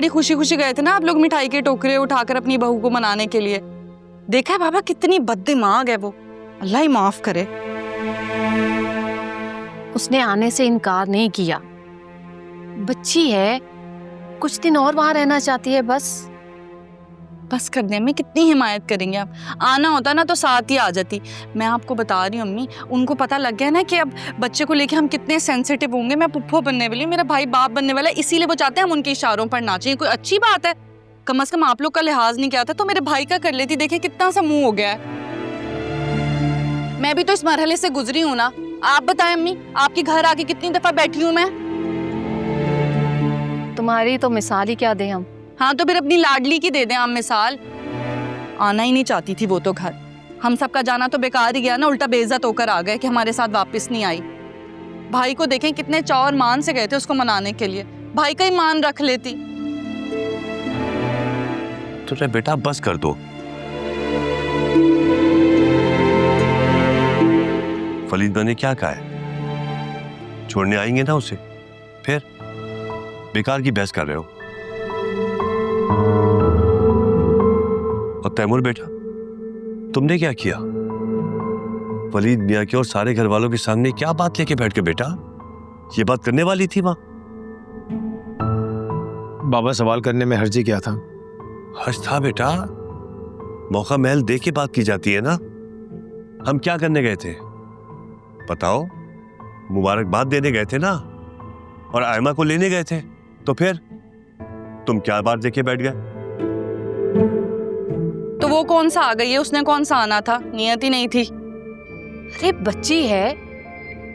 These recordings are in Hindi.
बड़ी खुशी खुशी गए थे ना आप लोग मिठाई के टोकरे उठाकर अपनी बहू को मनाने के लिए। देखा है बाबा कितनी बददिमाग है वो, अल्लाह ही माफ करे। उसने आने से इनकार नहीं किया, बच्ची है, कुछ दिन और वहां रहना चाहती है। बस करने में कितनी हिमायत करेंगे आप। आना होता ना तो साथ ही आ जाती। मैं आपको बता रही हूँ अम्मी, उनको पता लग गया ना कि अब बच्चे को लेके हम कितने सेंसिटिव होंगे। मैं पुप्पो बनने वाली हूँ, मेरा भाई बाप बनने वाला है, इसीलिए वो चाहते हैं हम उनके इशारों पर नाचें। कोई अच्छी बात है? कम से कम आप लोग का लिहाज नहीं किया था तो मेरे भाई का कर लेती। देखे कितना सा मुंह हो गया है। मैं भी तो इस मरहले से गुजरी हूँ ना। आप बताएं अम्मी, आपके घर आके कितनी दफा बैठी हूँ मैं। तुम्हारी तो मिसाल ही क्या दें हम। हाँ तो फिर अपनी लाडली की दे दें आप मिसाल। आना ही नहीं चाहती थी वो तो घर। हम सबका जाना तो बेकार ही गया ना, उल्टा बेइज्जत होकर आ गए कि हमारे साथ वापस नहीं आई। भाई को देखें कितने चाव और मान से गए थे उसको मनाने के लिए। भाई का ही मान रख लेती। तो बेटा बस कर दो। वलीद मैंने क्या कहा है, छोड़ने आएंगे ना उसे, फिर बेकार की बहस कर रहे हो। और तैमूर बेटा तुमने क्या किया? वलीद मियां के और सारे घर वालों के सामने क्या बात लेके बैठ के बेटा? ये बात करने वाली थी मां। बाबा सवाल करने में हर्जी क्या था? हर्ज था बेटा, मौका महल देख के बात की जाती है ना। हम क्या करने गए थे बताओ? मुबारकबाद देने गए थे ना, और आयमा को लेने गए थे। तो फिर तुम क्या बात देखे बैठ गए? तो वो कौन सा आ गई है, उसने कौन सा आना था, नियत ही नहीं थी। अरे बच्ची है,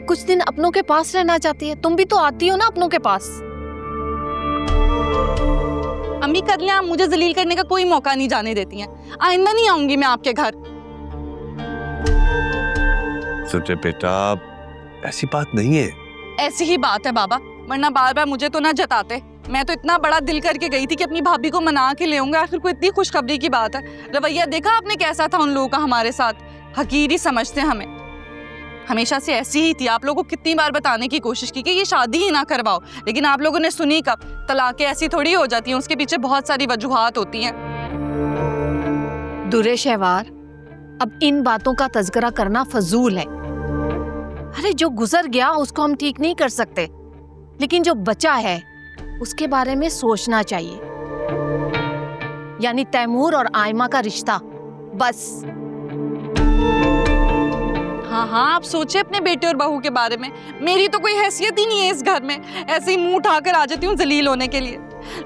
कुछ दिन अपनों के पास रहना चाहती है। तुम भी तो आती हो ना अपनों के पास। अम्मी कर लिया, मुझे जलील करने का कोई मौका नहीं जाने देती हैं। आइंदा नहीं आऊंगी मैं आपके घर। सुन बेटा, ऐसी बात नहीं है। ऐसी ही बात है बाबा, वरना बार बार मुझे तो ना जताते। मैं तो इतना बड़ा दिल करके गई थी कि अपनी भाभी को मना के ले आऊंगा। आखिर कोई इतनी खुशखबरी की बात है। रवैया देखा आपने कैसा था उन लोगों का हमारे साथ। हकीर ही समझते हमें, हमेशा से ऐसी ही थी। आप लोगों को कितनी बार बताने की कोशिश की कि ये शादी ही ना करवाओ, लेकिन आप लोगों ने सुनी कब? तलाकें ऐसी थोड़ी हो जाती हैं, उसके पीछे बहुत सारी वजूहात होती हैं। दुरे शहवार, अब इन बातों का तज़किरा करना फजूल है। अरे जो गुजर गया उसको हम ठीक नहीं कर सकते, लेकिन जो बचा है उसके बारे में सोचना चाहिए। यानी तैमूर और आयमा का रिश्ता, बस। हाँ हाँ, आप सोचे अपने बेटे और बहू के बारे में। मेरी तो कोई हैसियत ही नहीं है इस घर में, ऐसे ही मुंह उठाकर आ जाती हूँ जलील होने के लिए।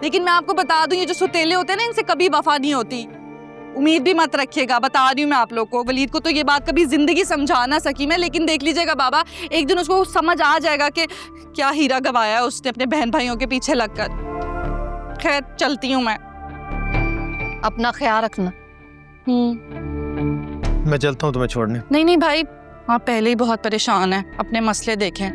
लेकिन मैं आपको बता दूं, ये जो सुतेले होते हैं ना, इनसे कभी वफा नहीं होती। उम्मीद भी मत रखिएगा, बता रही हूँ मैं आप लोग को। वलीद को तो ये बात कभी जिंदगी समझा ना सकी मैं, लेकिन देख लीजिएगा बाबा, एक दिन उसको समझ आ जाएगा कि क्या हीरा गवाया है उसने अपने बहन भाइयों के पीछे लगकर। खैर चलती हूँ मैं। अपना ख्याल रखना। मैं चलता हूँ तुम्हें छोड़ने। नहीं नहीं भाई, आप पहले ही बहुत परेशान हैं, अपने मसले देखें।